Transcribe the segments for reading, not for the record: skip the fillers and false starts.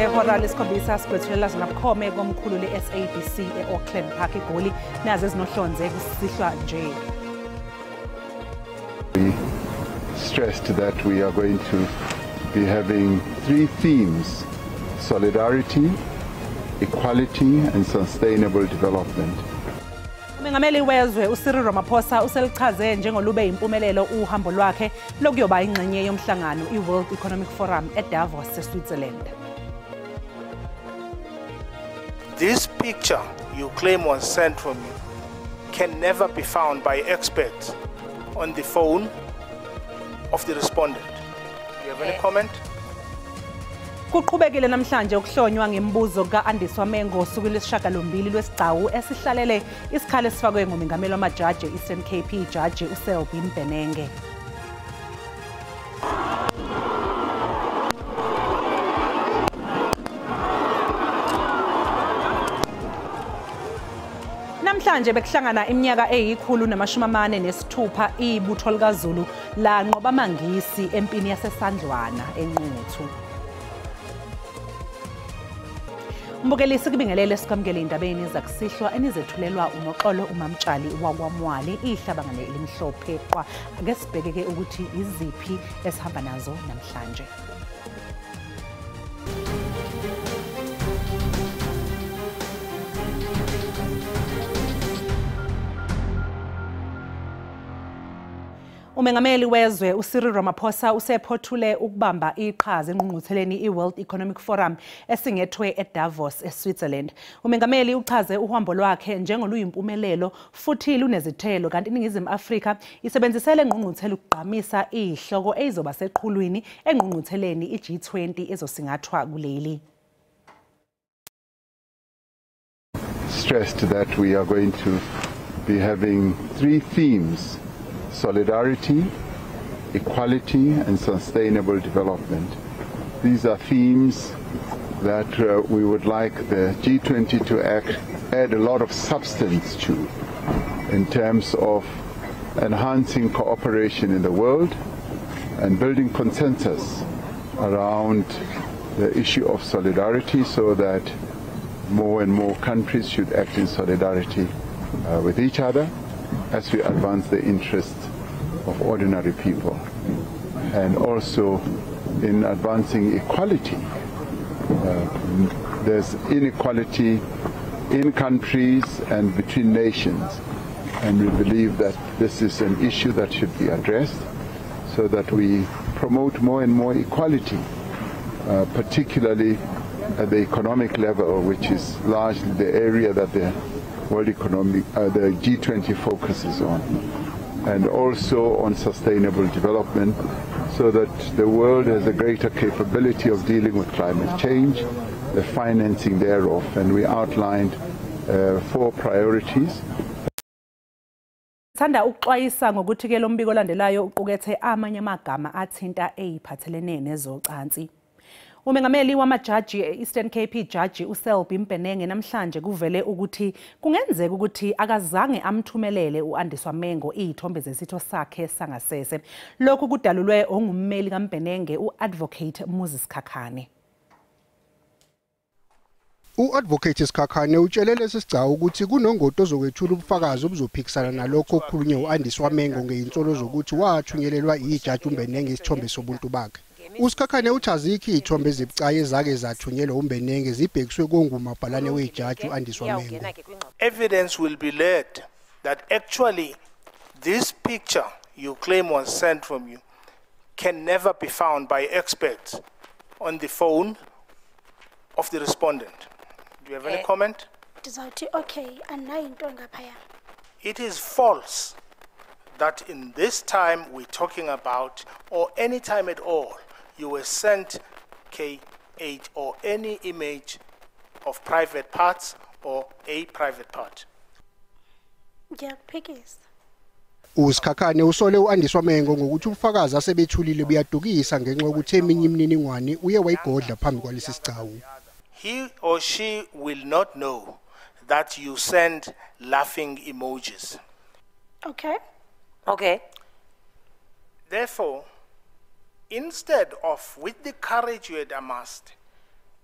ngehora lesikhombisa sigwethulela zona bukhome komkhulu le-SABC e-Auckland Park eGoli nazo ezinohlonze kusihlwa nje. We stressed that we are going to be having 3 themes: solidarity, equality and sustainable development. Umengameli wezwe uCyril Ramaphosa uselichaze njengolube impumelelo uhambo lwakhe lokuyoba ingxenye yomhlangano iWorld Economic Forum eDavos eSwitzerland. This picture you claim was sent from you can never be found by experts on the phone of the respondent. Do you have any comment? Kuqhubekile namhlanje ukuhlonywa ngemibuzo kaAndiswa Mengo usuku lwesishiyagalombili lwesigcawu esihlalele isikhalo esifakwe ngumengameli wamajaji e-Eastern Cape ijaji uSelby Mbenenge. Namhlanje bekuhlangana iminyaka eyi-146 ibutho likaZulu lanqoba amangisi empini yaseSandlwana eNquthu. Mbukelisi kubingelele sikwamukele indabeni zakusihlwa enizethulelwa unoxolo uMamtshali wakwaMwali ihlabangane elimhlophe qwa ake sibhekeke ukuthi iziphi esihamba nazo namhlanje. Umengameli wezwe uCyril Ramaphosa usephothule ukubamba iqhaza engqungqutheleni iWorld Economic Forum esingethwe eDavos eSwitzerland. Umengameli uchaze uhambo lwakhe njengoluyimpumelelo futhi lunezithelo kanti iNingizimu Afrika isebenzisele engqungquthela ukugqamisa ihloko ezizoba seqhulwini engqungqutheleni iG20 ezosingathwa kuleli. Stressed that we are going to be having 3 themes: solidarity, equality and sustainable development. These are themes that we would like the G20 to add a lot of substance to in terms of enhancing cooperation in the world and building consensus around the issue of solidarity so that more and more countries should act in solidarity with each other as we advance the interests of ordinary people, and also in advancing equality. There's inequality in countries and between nations, and we believe that this is an issue that should be addressed so that we promote more and more equality, particularly at the economic level, which is largely the area that the the G20 focuses on, and also on sustainable development so that the world has a greater capability of dealing with climate change, the financing thereof, and we outlined 4 priorities. Thanda ukuxwayisa ngokuthi ke lo mbiko olandelayo uqukethe amanye amagama athinta eziphathelene nezocansi. Umengameli wamajaji e-Eastern Cape ijaji uSelby Mbenenge namhlanje kuvele ukuthi kungenzeka ukuthi akazange amthumelele uAndiswa Mengo izithombe zesitho sakhe sangasese. Lokhu kudalulwe ongummeli kaMbenenge uAdvocate Moses Khakhane. U-Advocate Sikhakhane utshelele lesigcawu ukuthi kunongodo ozokwethula ubufakazi obuzophikisana nalokho okukhulunywe uAndiswa Mengo ngeinsolo zokuthi wathunyelelwa ijaji uMbenenge isithombe sobuntu bakhe. uSikhakhane uchaze izithombe ezibucayi ezake zathunyelwa uMbenenge zibhekiswe kongumabhalane wejaji uAndiswa Mengo. Evidence will be led that actually this picture you claim was sent from you can never be found by experts on the phone of the respondent. Do you have any comment? Okay, it is false that in this time we're talking about, or any time at all, you were sent K8 or any image of private parts or a private part. uSikhakhane usole uAndiswa Mengo ngokuthi ubufakazi asebethulile buyadukisa ngenxa yokuthi eminye imininingwane uye wayigodla phambi kwalesi sigcawu. He or she will not know that you send laughing emojis. Okay. Therefore, instead of, with the courage you had amassed,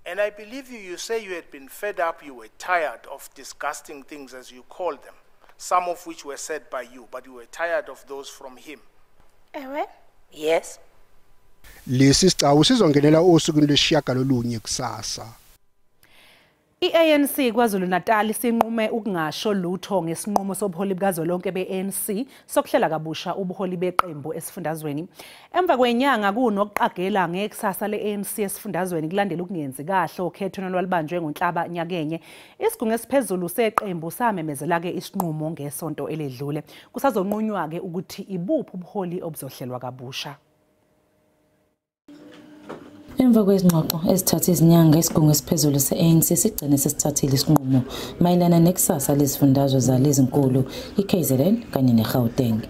And I believe you say you had been fed up, you were tired of disgusting things as you called them, some of which were said by you, but you were tired of those from him. Yes. Lesi sicawu sizongenela osukwini lwesishiyagalolunye kusasa. I-ANC KwaZulu-Natal sinqume ukungasho lutho ngesinqumo sobuholi bukazwelonke be-ANC sokuhlela kabusha ubuholi beqembu esifundazweni. Emva kwenyanga kunokuqagela ngekusasa le-ANC esifundazweni kulandela ukungenzi kahle okhethweni olwalubanjwe ngoNhlaba nyakenye. Isigungu esiphezulu seqembu samemezela-ke isinqumo ngesonto eledlule. Kusazonqunywa-ke ukuthi ibuphi ubuholi obuzohlelwa kabusha. Emva kwezingxoxo ezithatha izinyanga isigungu esiphezulu se-ANC sigcine sesithathile isinqumo mayelana nekusasa lezifundazwe zalezi nkulu iKZN kanye neGauteng.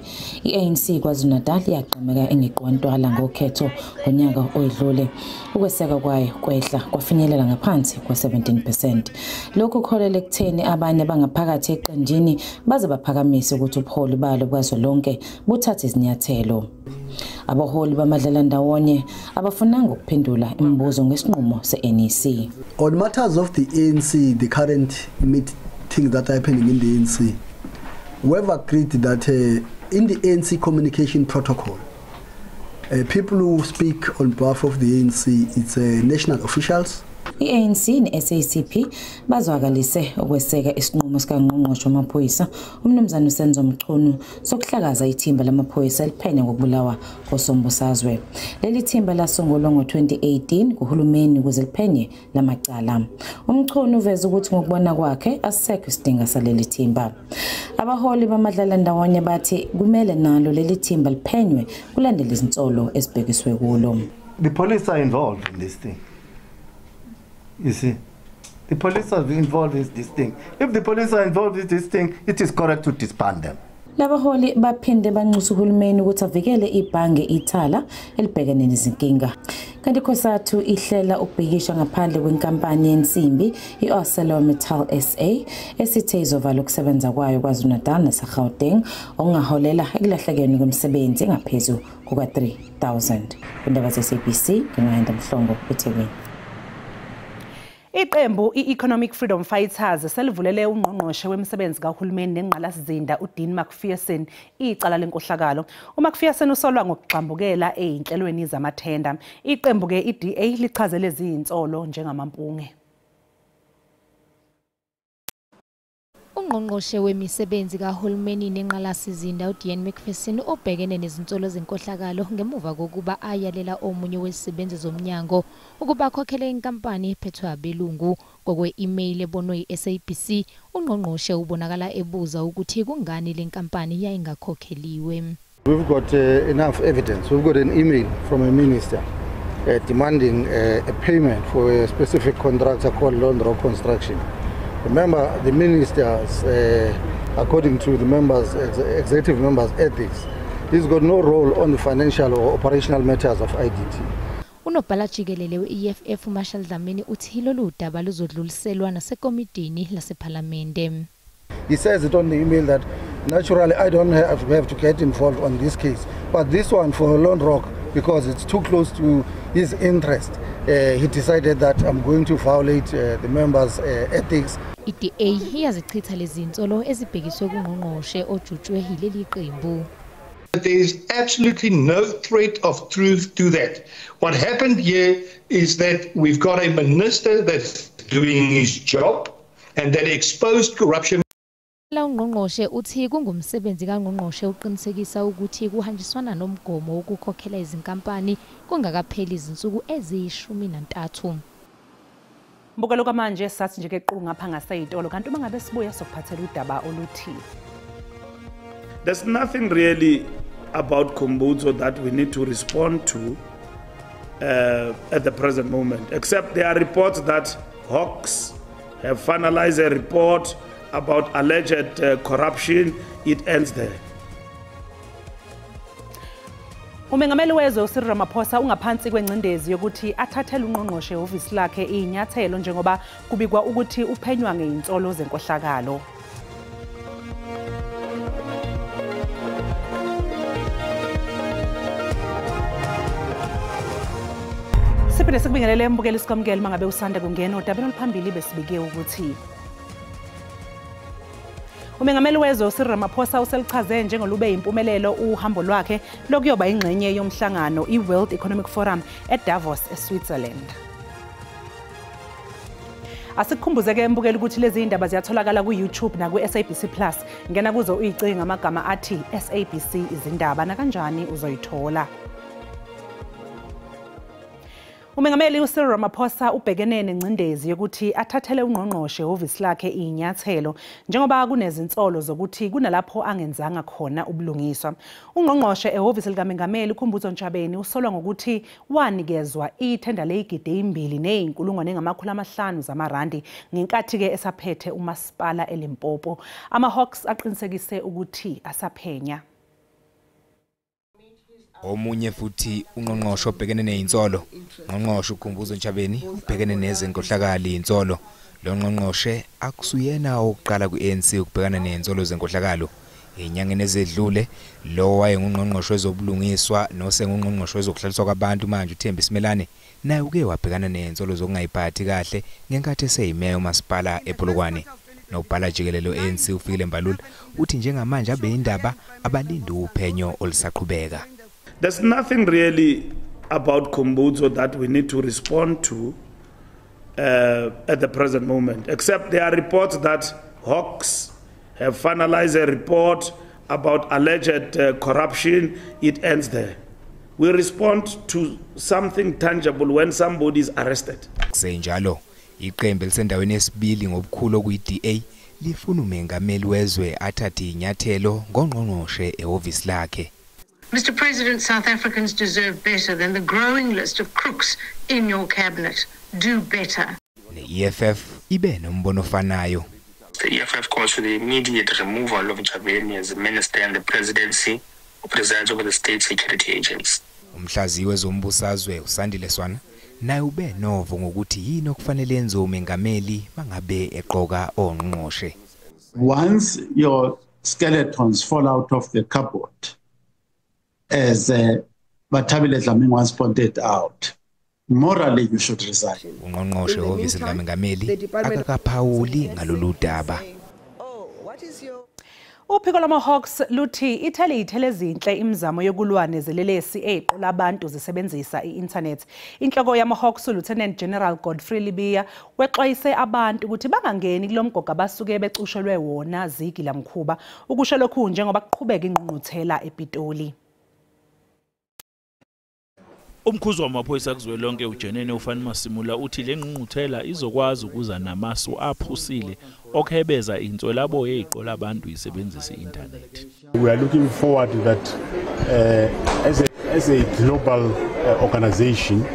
I-ANC KwaZulu-Natal yagqemeka engeqwantwala ngokhetho ngonyaka oyedlule. Ukweseka kwayo kwehla kwafinyelela ngaphansi kwa-17%. Lokhu kuholele ekutheni abanye bangaphakathi eqenjini baze baphakamise ukuthi ubuholi balo bukazwelonke buthathe izinyathelo. Abaholi bamadlala ndawonye abafunanga ukuphendula imibuzo ngesinqumo se-NEC. On matters of the ANC, the current meetings that are happening in the ANC, we have agreed that in the ANC communication protocol, people who speak on behalf of the ANC, it's national officials. I-ANC ne-SACP bazwakalise ukweseka isinqumo sikaNgqongqoshe wamaphoyisa uMnumzane uSenzo Mchunu sokuhlakaza ithimba lamaphoyisa eliphenya ngokubulawa kosombusazwe. Leli thimba lasungulwa ngo-2018 kuhulumeni ukuze liphenye lamacala. uMchunu uveza ukuthi ngokubona kwakhe asisekho isidingo saleli thimba. Abaholi bamadlala ndawonye bathi kumele nalo leli thimba liphenywe kulandela izinsolo ezibhekiswe kulo. The police are involved in this thing. You see, the police are involved in this thing. If the police are involved in this thing, it is correct to disband them. Labaholi baphinde banxusa uhulumeni ukuthi avikele ibhange ithala elibhekene nezinkinga. Kanti COSATU ihlela ukubhekisha ngaphandle kwenkampani yensimbi i-ArcelorMittal SA esithe izovala ukusebenza kwayo KwaZulu-Natal naseGauteng okungaholela ekulahlekeni kwemisebenzi engaphezu kuka-3,000. Indaba ze-SABC ngingahenda Mhlongo eThekwini. Iqembu i-Economic Freedom Fighters selivulele ungqongqoshe wemisebenzi kahulumeni nengqalasizinda uDean McPherson icala lenkohlakalo. uMcPherson usolwa ngokugxambukela ezinhlelweni zamathenda. Iqembu ke iDA lichazele izinsolo njengamampunge. Ungqongqoshe wemisebenzi kahulumeni nenqalasizinda uDean McPherson obhekene nezinsolo zenkohlakalo ngemuva kokuba ayalela omunye wezisebenzi zomnyango ukuba akhokhele inkampani ephethwe abelungu. Ngokwe-email ebonwe yi-SABC, ungqongqoshe ubonakala ebuza ukuthi kungani le nkampani yayingakhokheliwe. We've got enough evidence. We've got an email from a minister demanding a payment for a specific contractor called Lone Rock Construction. Remember, the ministers, according to the members, executive members' ethics, he's got no role on the financial or operational matters of IDT. Unobhala jikelele we-EFF Marshall Dlamini uthi lolu daba luzodluliselwa nasekomitini lasephalamende. He says it on the email that naturally I don't have to get involved on this case, but this one for Lone Rock, because it's too close to his interest, he decided that I'm going to violate the members' ethics. iDA iyazichitha lezi zinsolo ezibhekiswe kungqongqoshe ojutshwe yileli qembu. There is absolutely no thread of truth to that. What happened here is that we've got a minister that's doing his job and that exposed corruption. La ungqongqoshe uthi kungumsebenzi kaNgqongqoshe uqinisekisa ukuthi kuhanjiswana nomgomo wokukhokhela izinkampani kungakapheli izinsuku eziyishumi-3. Mbukelo kwamanje sathi nje keqhu ngapha ngaseyitolo kanti uma ngabe sibuya sokuphathela udaba oluthile. There's nothing really about Khumbudzo that we need to respond to at the present moment, except there are reports that Hawks have finalized a report about alleged corruption. It ends there. Umengameli wezwe uCyril Ramaphosa ungaphansi kwengcindezi yokuthi athathele ungqongqoshe ofisi lakhe inyathelo njengoba kubikwa ukuthi uphenywa ngeinsolo zenkohlakalo. Siphinde sikubingelele mbukeli sikwamukele mangabe usanda kungena odabeni oluphambili besibike ukuthi umengameli wezwe uCyril Ramaphosa uselichaze njengolube impumelelo uhambo lwakhe lokuyoba ingxenye yomhlangano iWorld Economic Forum eDavos eSwitzerland. Asikukhumbuze mbukeli ukuthi lezi indaba ziyatholakala ku-YouTube na ku-SABC Plus. Ngena kuzo uyicinga amagama athi SABC izindaba na kanjani uzoyithola. Umengameli uCyril Ramaphosa ubhekene nengcindezi yokuthi athathele ungqongqoshe ehhovisi lakhe inyathelo njengoba kunezinsolo zokuthi kunalapho angenzanga khona ubulungiswa. Ungqongqoshe ehhovisi likaMengameli uKhumbuzo Ntshabeni usolwa ngokuthi wanikezwa ithenda leyigidi 2,500 zamarandi ngenkathi ke esaphethe umasipala eLimpopo. Ama-Hawks aqinisekise ukuthi asaphenya. Omunye futhi ungqongqoshe obhekene nezinsolo, ungqongqoshe uKhumbuzo Ntshabeni ubhekene nezenkohlakalo insolo. Lo ngqongqoshe akusuyena oqala ku-ANC ukubhekana nezinsolo zenkohlakalo. Enyangeni ezedlule lo wayengungqongqoshe wezobulungiswa nosengungqongqoshe wezokuhlaliswa kwabantu manje uThembi Simelane naye uke wabhekana nezinsolo zokungayiphathi kahle ngenkathi eseyimeya umasipala ePolokwane. Nobhala jikelelo ANC uFikile Mbalula uthi njengamanje abe indaba abalinde uphenyo olusaqhubeka. There's nothing really about Khumbuzo that we need to respond to at the present moment, except there are reports that Hawks have finalized a report about alleged corruption. It ends there. We respond to something tangible when somebody is arrested. Senjalo, iqembu elisendaweni yesibili ngobukhulu okuyi-DA lifuna umengameli wezwe athathe inyathelo ngongqongqoshe ehhovisi lakhe. Mr. President, South Africans deserve better than the growing list of crooks in your cabinet. Do better. Ne-EFF ibe nombono ofanayo. The EFF calls for the immediate removal of Ntshabeni as the minister and the presidency who presides over the state security agents. Umhlaziyi wezombusazwe uSandile Swana naye ube novo ngokuthi yini okufanele enze umengameli mangabe eqoka ongqongqoshe. Once your skeletons fall out of the cupboard, as Bathabile Dlamini once pointed out, morally you should resign. Ungqongqoshe ehhovisi likaMengameli akakaphawuli ngalolu daba. Uphiko lwama-Hawks luthi ithele ezinhle imizamo yokulwa nezelelesi eqola abantu zisebenzisa i-internet. Inhloko yama-Hawks uLieutenant General Godfrey Libiya wexwayise abantu ukuthi bangangeni kulomgogo abasuke becushelwe wona Zigila Mkhuba. Ukusho lokhu njengoba kuqhubeka ingqungquthela ePitoli. Umkhuzi wamaphoyisa kuzwelonke uJenene uFani Masimula uthi le ngqungquthela izokwazi ukuza namasu aphusile okhebeza inswelabo yeqola abantu isebenzisa i-internet. We are looking forward that as a global organization,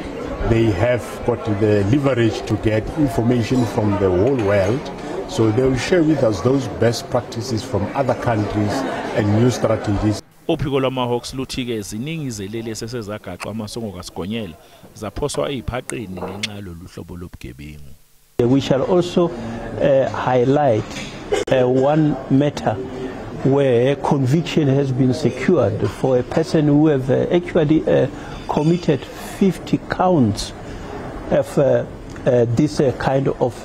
they have got the leverage to get information from the whole world, so they will share with us those best practices from other countries and new strategies. Uphiko lwama-Hawks luthi-ke ziningi izelelesi esezagaxwa amasongo kasigonyela zaphoswa eyiphaqeni ngenxa yalolu hlobo lobugebengu. We shall also highlight one matter where conviction has been secured for a person who have actually committed 50 counts of this kind of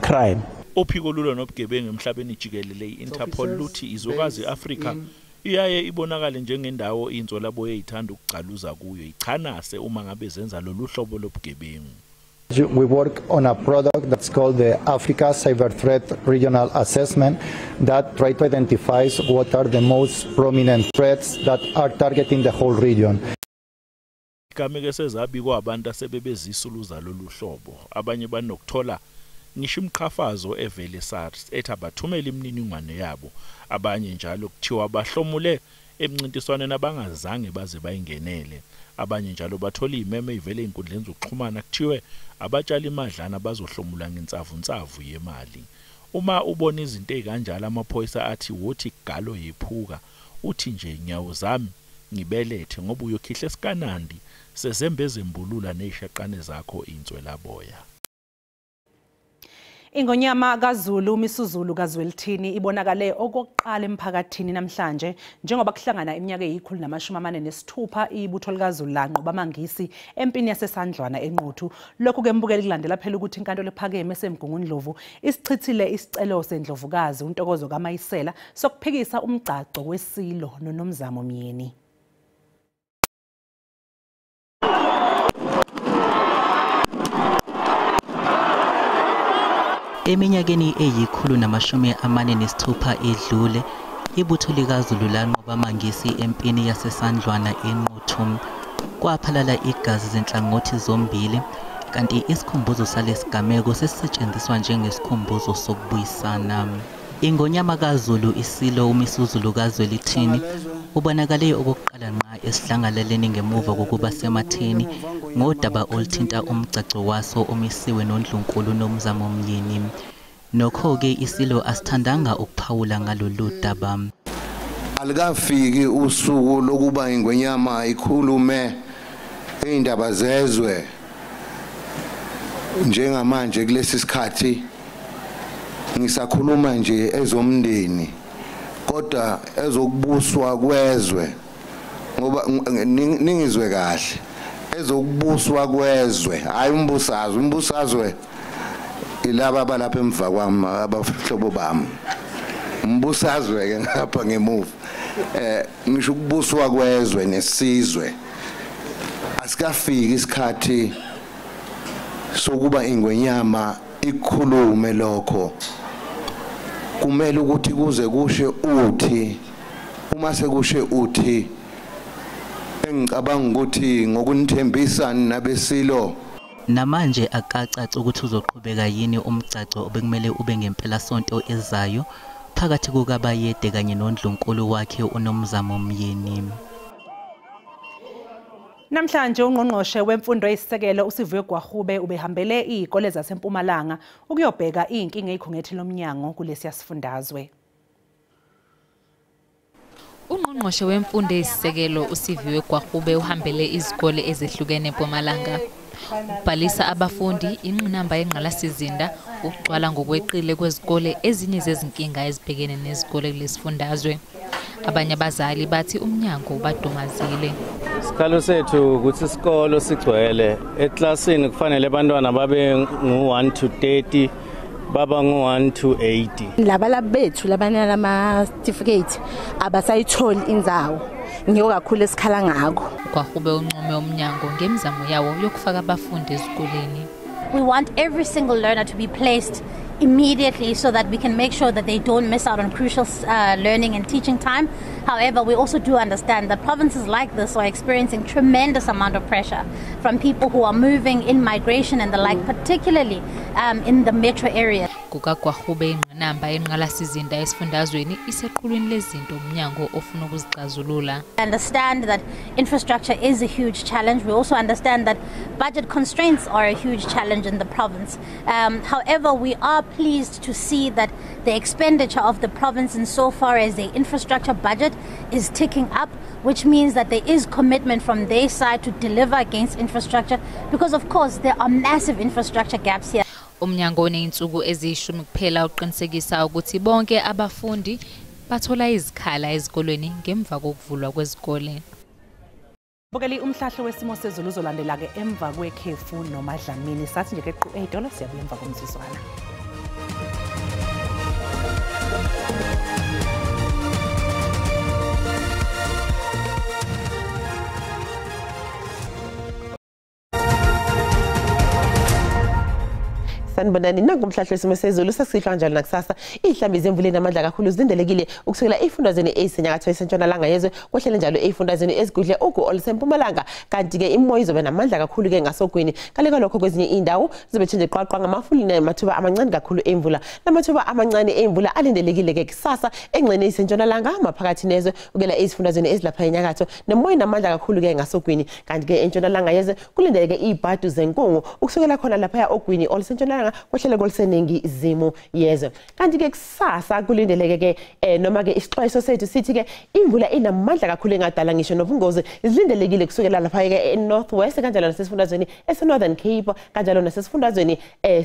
crime. Uphiko lulwa nobugebengu emhlabeni jikelele i-Interpol luthi izokazi Africa iyaye ibonakale njengendawo inswelabo eyithanda ukucaluza kuyo ichanase uma ngabe zenza lolu hlobo lobugebengu. We work on a product that's called the Africa Cyber Threat Regional Assessment that tries to identify what are the most prominent threats that are targeting the whole region. Ikameke sezabikwa abantu asebebezisuluza lolu hlobo abanye banokuthola ngisho imqhafazo evele SARS ethi abathumela imininingwane yabo abanye njalo kuthiwa bahlomule emncintiswaneni abangazange baze bayingenele abanye njalo bathola imeme ivele inkundleni zokuxhumana kuthiwe abatshali imadlana bazohlomula ngensavunsavu yemali. Uma ubona izinto ezikanjalo amaphoyisa athi wothi galo yephuka uthi nje nyawo zami ngibelethe ngoba uyokhihle esikanandi sezembe ezembulula nezishaqane zakho inswelaboya. Ingonyama kaZulu Misuzulu kaZwelithini ibonakale okokuqala emphakathini namhlanje njengoba kuhlangana iminyaka eyi146 ibutho likaZulu lanqoba amangisi empini yaseSandlwana eNquthu. Lokhu kembukeli kulandela phela ukuthi inkantolo ephakeme eseMgungundlovu isichithile isicelo seNdlovukazi uNtokozo kaMayisela sokuphikisa umgcaco wesilo noNomzamo Myeni. Eminyakeni eyi146 edlule, ibutho likaZulu lanqoba amangisi empini yaseSandlwana eNquthu. Kwaphalala igazi zenhlangothi zombili, kanti isikhumbuzo salesigameko sesisetshenziswa njengesikhumbuzo sokubuyisana. Ingonyama kaZulu isilo uMisuzulu kaZwelithini ubonakale okokuqala nqa esihlangaleleni ngemuva kokuba sematheni ngodaba oluthinta umgcaco waso omisiwe noNdlunkulu Nomzamo Myeni. Nokho-ke isilo asithandanga ukuphawula ngalolu daba. Alikafiki usuku lokuba ingonyama ikhulume indaba zezwe njengamanje kulesi sikhathi ngisakhuluma nje ezomndeni kodwa ezokubuswa kwezwe ngoba ningizwe kahle ezokubuswa kwezwe hayi umbusazwe ilaba balapha emva kwami abahlobo bami umbusazwe ke ngapha ngemuva ngisho ukubuswa kwezwe nesizwe asikafiki isikhathi sokuba ingonyama ikhulume lokho. Kumele ukuthi kuze kushe uthi uma sekushe uthi engicabanga ukuthi ngokunithembisa nabesilo namanje akacaci ukuthi uzoqhubeka yini umgcaco obekumele ube ngempela sonto ezayo phakathi kukaBayede kanye noNdlunkulu wakhe uNomzamo Myeni. Namhlanje ungqongqoshe wemfundo eyisisekelo uSivuyo Gwahube ubehambele izikole zaseMpumalanga ukuyobheka inkinga eyikhungethi lomnyango kulesi sifundazwe. Ungqongqoshe wemfundo eyisisekelo uSivuyo Gwahube uhambele izikole ezehlukene eMpumalanga. Ubhalisa abafundi inqinamba yenqalasizinda ukugcwala ngokweqile kwezikole ezinye zezinkinga ezibhekene nezikole kulesifundazwe. Abanye abazali bathi umnyango ubadumazile. Isikalo sethu ukuthi isikolo sigcwele eklasini kufanele abantwana babe ngu1 to 30 baba ngu1 to 80. Laba bethu labana lama certificate abasayitholi indzawo ngiyo kakhulu esikhala ngako. Gwahube unqume umnyango ngemizamo yawo yokufaka abafundi ezikoleni. We want every single learner to be placed immediately so that we can make sure that they don't miss out on crucial learning and teaching time. However, we also do understand that provinces like this are experiencing tremendous amount of pressure from people who are moving in migration and the like, particularly in the metro area. Gwahube inqinamba yenqalasizinda esifundazweni iseqhulwini lezinto umnyango ofuna ukuzixazulula. I understand that infrastructure is a huge challenge. We also understand that budget constraints are a huge challenge in the province. However, we are pleased to see that the expenditure of the province insofar as the infrastructure budget is ticking up, which means that there is commitment from their side to deliver against infrastructure, because of course there are massive infrastructure gaps here. Umnyango uneyinsuku ezishumi kuphela uqinisekisa ukuthi bonke abafundi bathola izikhala ezikolweni ngemva kokuvulwa kwezikole. Bukeli umhlahlo wesimo sezulu uzolandela ke emva kwekhefu nomadlamini sathi nje kequ 8 dollars siyabuya emva komzizwana. Sanibonani nangomhlahlo wesimo sezulu sasihlwa kanjalo nakusasa ihlambi zemvuleni amandla kakhulu zilindelekile ukusukela efundazweni ezisenyakatho esentshonalanga yezwe kwehlele njalo efundazweni ezigudle ugu olisempumalanga kanti ke imoya izobe namandla kakhulu ke ngasogwini kaleka lokho kwezinye indawo zibe nje qwaqwa ngamafuli namathuba amancane kakhulu emvula lamathuba amancane emvula alindelekile ke kusasa engcene esentshonalanga maphakathi nezwe ukela ezifundazweni ezilapha enyakatho nemoya namandla kakhulu ke ngasogwini kanti ke entshonalanga yezwe kulindeleke ibhadu zenkungu ukusukela khona lapha ogwini olisentshonalanga kwehlele koliseningi izimo yezwe kanti ke kusasa kulindeleke ke noma ke isixwayiso sethu sithi ke imvula inamandla kakhulu engadala ngisho nobungozi izilindelekile kusukela lapha ke eNorthwest kanjalo nasesifundazweni eseNorthern Cape kanjalo nasesifundazweni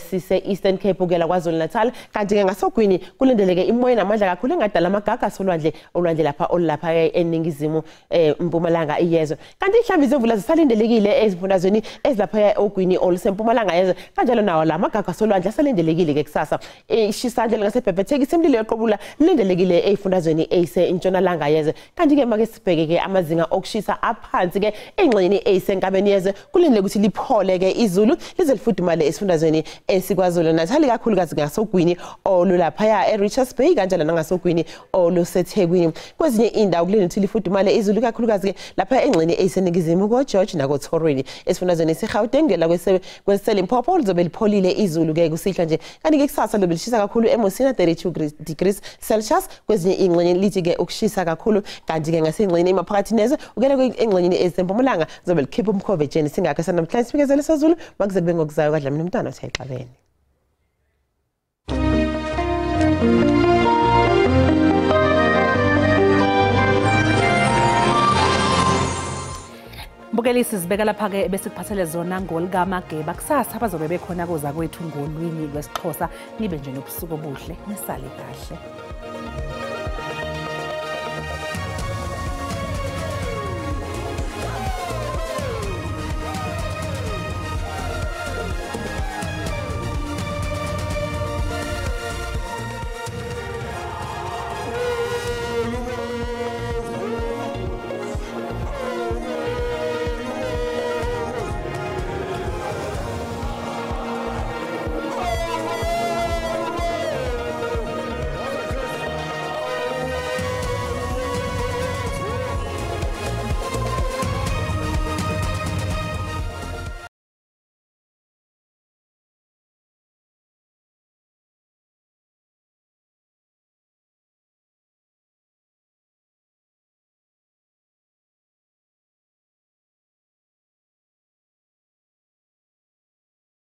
sise Eastern Cape ukela kwaZulu Natal kanti ke ngasogwini kulindeleke imoya enamandla kakhulu engadala amagaga olwandle lapha olapha eningizimu Mpumalanga iyezwe kanti ihlambi zemvula zisalindelekile ezifundazweni ezilapha ogwini olusempumalanga yezwe kanjalo nawo lamagaga solwandle asalindelekile ke kusasa ishisandle ngasebhebhetheki isimlilo yoqobula lindelekile ezifundazweni eyiseNtshonalanga yezwe kanti ke make sibheke ke amazinga okushisa aphansi ke engxenye eyisenkabeni yezwe kulindele ukuthi liphole ke izulu lize lifudumale esifundazweni esikwaZulu Natal kakhulukazi ngasogwini olulapha eRichards Bay kanjalo nangasogwini oluseThekwini kwezinye indawo kulindele ukuthi lifudumale izulu kakhulukazi ke lapha engxenye eyiseningizimu koGeorge nakoThorweni esifundazweni eseGauteng la kweSelimpopo lizobe lipholile izulu ke kusihla nje kanti ke kusasa lobe lishisa kakhulu eMosina 32 degrees Celsius kwezinye ingxenye lithi ke ukushisa kakhulu kanti ke ngasengxenye emaphakathi nezwe ukela engxenye esempumalanga zobe likhipha umkhove jeni singakho sanamhlanje sibikezele sezulu makuze kube ngokuzayo kaDlamini Mntwana uthi ayixabene Bukelisi sibeka lapha ke bese kuphathele zona ngolikamageba kusasa bazobe bekhona koza kwethu ngolwimi lwesiXhosa nibe nje nobusuku obuhle nisale kahle